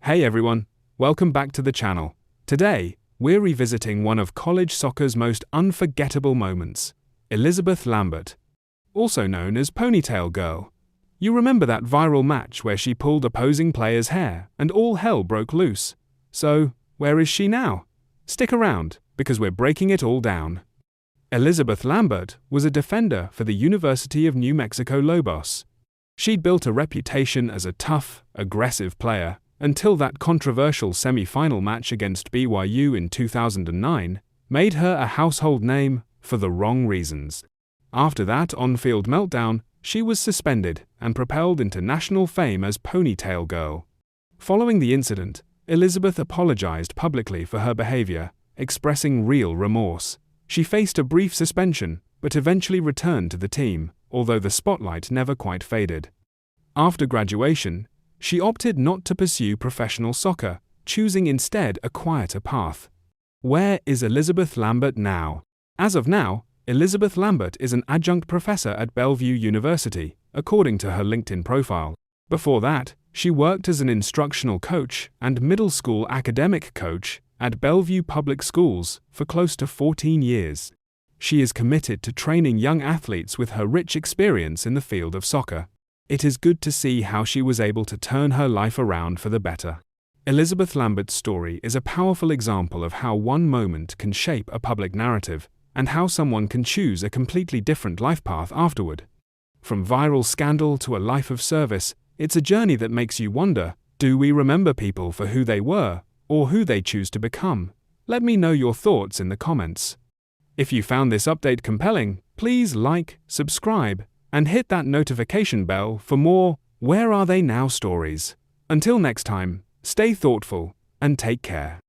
Hey everyone, welcome back to the channel. Today, we're revisiting one of college soccer's most unforgettable moments, Elizabeth Lambert, also known as Ponytail Girl. You remember that viral match where she pulled opposing players' hair and all hell broke loose? So, where is she now? Stick around, because we're breaking it all down. Elizabeth Lambert was a defender for the University of New Mexico Lobos. She'd built a reputation as a tough, aggressive player, until that controversial semi-final match against BYU in 2009 made her a household name for the wrong reasons. After that on-field meltdown, she was suspended and propelled into national fame as Ponytail Girl. Following the incident, Elizabeth apologized publicly for her behavior, expressing real remorse. She faced a brief suspension, but eventually returned to the team, although the spotlight never quite faded. After graduation, she opted not to pursue professional soccer, choosing instead a quieter path. Where is Elizabeth Lambert now? As of now, Elizabeth Lambert is an adjunct professor at Bellevue University, according to her LinkedIn profile. Before that, she worked as an instructional coach and middle school academic coach at Bellevue Public Schools for close to 14 years. She is committed to training young athletes with her rich experience in the field of soccer. It is good to see how she was able to turn her life around for the better. Elizabeth Lambert's story is a powerful example of how one moment can shape a public narrative, and how someone can choose a completely different life path afterward. From viral scandal to a life of service, it's a journey that makes you wonder, do we remember people for who they were, or who they choose to become? Let me know your thoughts in the comments. If you found this update compelling, please like, subscribe, and hit that notification bell for more Where Are They Now stories. Until next time, stay thoughtful and take care.